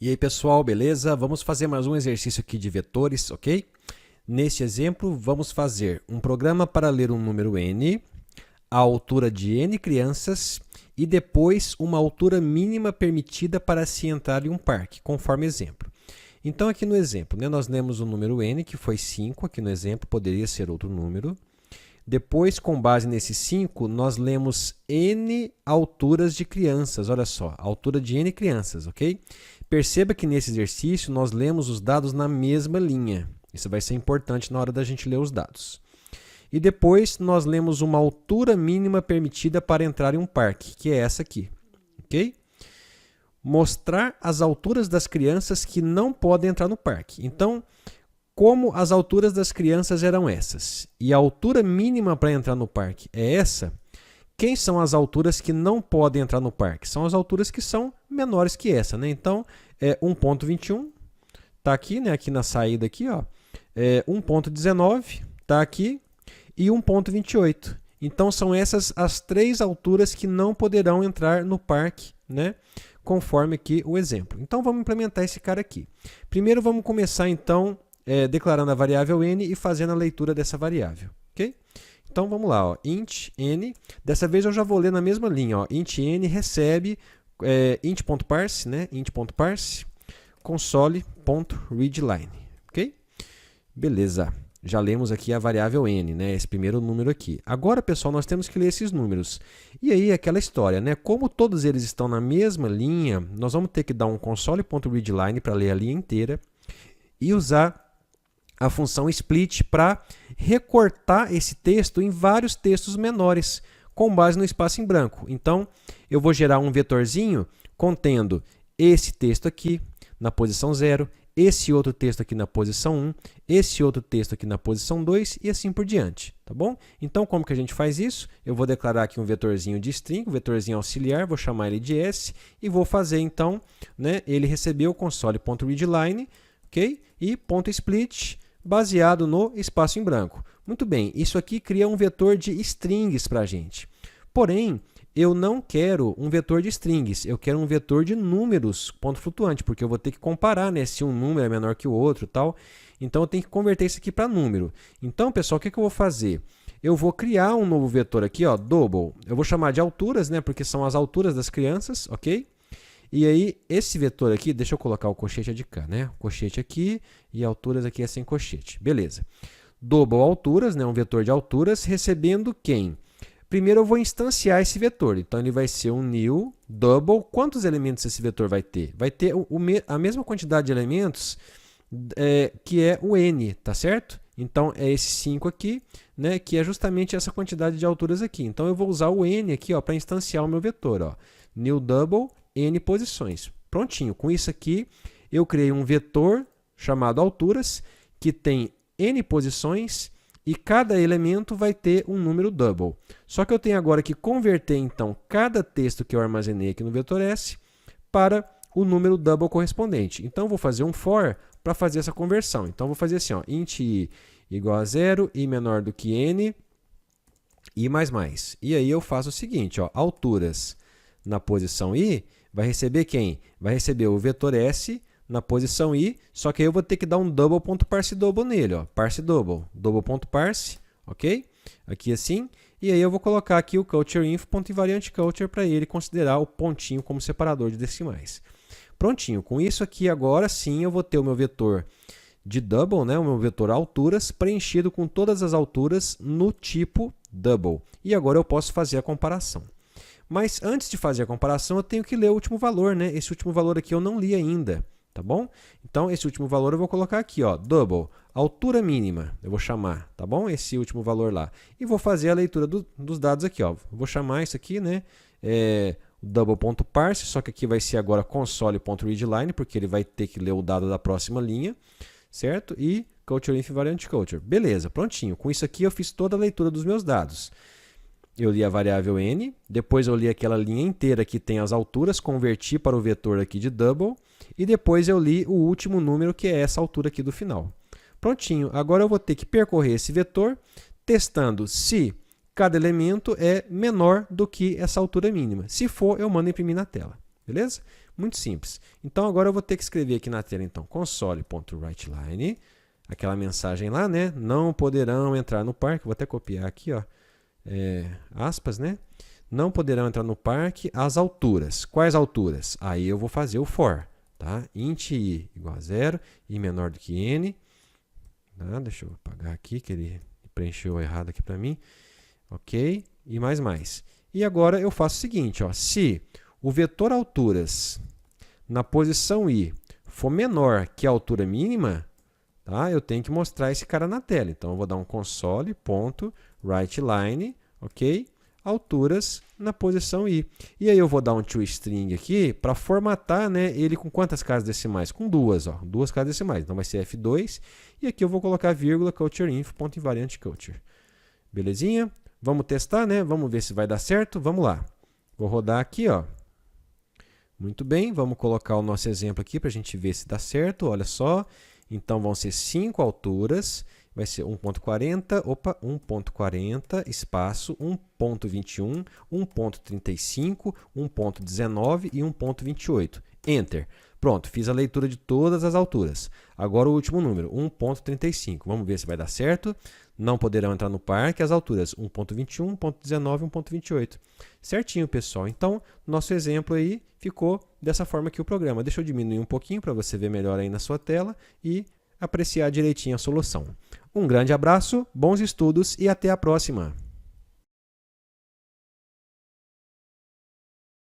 E aí pessoal, beleza? Vamos fazer mais um exercício aqui de vetores, ok? Neste exemplo, vamos fazer um programa para ler um número n, a altura de n crianças e depois uma altura mínima permitida para se entrar em um parque, conforme exemplo. Então aqui no exemplo, nós lemos o número n, que foi 5, aqui no exemplo poderia ser outro número. Depois, com base nesse 5, nós lemos n alturas de crianças, olha só, altura de n crianças, ok? Perceba que nesse exercício nós lemos os dados na mesma linha. Isso vai ser importante na hora da gente ler os dados. E depois nós lemos uma altura mínima permitida para entrar em um parque, que é essa aqui, ok? Mostrar as alturas das crianças que não podem entrar no parque. Então, como as alturas das crianças eram essas, e a altura mínima para entrar no parque é essa, quem são as alturas que não podem entrar no parque? São as alturas que são menores que essa, né? Então, 1.21 está aqui, né? Aqui na saída aqui, ó. 1.19 está aqui e 1.28. Então, são essas as três alturas que não poderão entrar no parque, né? Conforme aqui o exemplo. Então, vamos implementar esse cara aqui. Primeiro, vamos começar, então, declarando a variável n e fazendo a leitura dessa variável, ok? Então, vamos lá, ó, int n, dessa vez eu já vou ler na mesma linha, ó, int n recebe int.parse, né, int.parse, console.readline, ok? Beleza, já lemos aqui a variável n, né, esse primeiro número aqui. Agora, pessoal, nós temos que ler esses números. E aí, aquela história, né, como todos eles estão na mesma linha, nós vamos ter que dar um console.readline para ler a linha inteira e usar a função split para recortar esse texto em vários textos menores, com base no espaço em branco. Então, eu vou gerar um vetorzinho contendo esse texto aqui na posição 0, esse outro texto aqui na posição 1, esse outro texto aqui na posição 2 e assim por diante, tá bom? Então, como que a gente faz isso? Eu vou declarar aqui um vetorzinho de string, um vetorzinho auxiliar, vou chamar ele de s e vou fazer, então, né, ele receber o console.readline, ok? E .split baseado no espaço em branco. Muito bem, isso aqui cria um vetor de strings para a gente. Porém, eu não quero um vetor de strings, eu quero um vetor de números, ponto flutuante, porque eu vou ter que comparar, né, se um número é menor que o outro e tal. Então, eu tenho que converter isso aqui para número. Então, pessoal, o que eu vou fazer? Eu vou criar um novo vetor aqui, ó, double. Eu vou chamar de alturas, né, porque são as alturas das crianças, ok? E aí, esse vetor aqui, deixa eu colocar o colchete de cá, né? O colchete aqui e alturas aqui é sem colchete. Beleza. Double alturas, né? Um vetor de alturas, recebendo quem? Primeiro eu vou instanciar esse vetor. Então, ele vai ser um new double. Quantos elementos esse vetor vai ter? Vai ter a mesma quantidade de elementos que é o n, tá certo? Então, é esse 5 aqui, né? Que é justamente essa quantidade de alturas aqui. Então, eu vou usar o n aqui para instanciar o meu vetor. Ó. New double n posições. Prontinho. Com isso aqui, eu criei um vetor chamado alturas, que tem n posições e cada elemento vai ter um número double. Só que eu tenho agora que converter, então, cada texto que eu armazenei aqui no vetor s para o número double correspondente. Então, eu vou fazer um for para fazer essa conversão. Então, eu vou fazer assim, ó, int i igual a 0, i menor do que n, i mais mais. E aí eu faço o seguinte, ó, alturas na posição i, vai receber quem? Vai receber o vetor s na posição i, só que aí eu vou ter que dar um double.parseDouble nele, ó, parseDouble, double.parse, ok? Aqui assim, e aí eu vou colocar aqui o cultureinfo.invariantCulture para ele considerar o pontinho como separador de decimais. Prontinho, com isso aqui agora sim eu vou ter o meu vetor de double, né, o meu vetor alturas, preenchido com todas as alturas no tipo double. E agora eu posso fazer a comparação. Mas antes de fazer a comparação, eu tenho que ler o último valor, né? Esse último valor aqui eu não li ainda, tá bom? Então, esse último valor eu vou colocar aqui, ó, double, altura mínima, eu vou chamar, tá bom? Esse último valor lá. E vou fazer a leitura dos dados aqui, ó. Vou chamar isso aqui, né? Double.parse, só que aqui vai ser agora console.readline, porque ele vai ter que ler o dado da próxima linha, certo? E cultureinfo.invariantCulture. Beleza, prontinho. Com isso aqui eu fiz toda a leitura dos meus dados. Eu li a variável n, depois eu li aquela linha inteira que tem as alturas, converti para o vetor aqui de double, e depois eu li o último número, que é essa altura aqui do final. Prontinho, agora eu vou ter que percorrer esse vetor, testando se cada elemento é menor do que essa altura mínima. Se for, eu mando imprimir na tela. Beleza? Muito simples. Então agora eu vou ter que escrever aqui na tela, então, console.writeLine, aquela mensagem lá, né? Não poderão entrar no parque. Vou até copiar aqui, ó, aspas, né? Não poderão entrar no parque as alturas. Quais alturas? Aí eu vou fazer o for, tá? Int i igual a 0, i menor do que n. Tá? Deixa eu apagar aqui, que ele preencheu errado aqui para mim. Ok? E mais. E agora eu faço o seguinte, ó, se o vetor alturas na posição i for menor que a altura mínima, tá? Eu tenho que mostrar esse cara na tela. Então, eu vou dar um console.writeLine, ok? Alturas na posição i. E aí eu vou dar um toString aqui para formatar, né, ele com quantas casas decimais? Com duas, ó, duas casas decimais. Então vai ser F2 e aqui eu vou colocar vírgula cultureinfo, ponto invariante culture. Belezinha? Vamos testar, né? Vamos ver se vai dar certo. Vamos lá. Vou rodar aqui, ó. Muito bem, vamos colocar o nosso exemplo aqui para a gente ver se dá certo. Olha só. Então vão ser 5 alturas. Vai ser 1.40, espaço, 1.21, 1.35, 1.19 e 1.28. Enter. Pronto, fiz a leitura de todas as alturas. Agora o último número, 1.35. Vamos ver se vai dar certo. Não poderão entrar no parque as alturas 1.21, 1.19 e 1.28. Certinho, pessoal. Então, nosso exemplo aí ficou dessa forma aqui o programa. Deixa eu diminuir um pouquinho para você ver melhor aí na sua tela e apreciar direitinho a solução. Um grande abraço, bons estudos e até a próxima!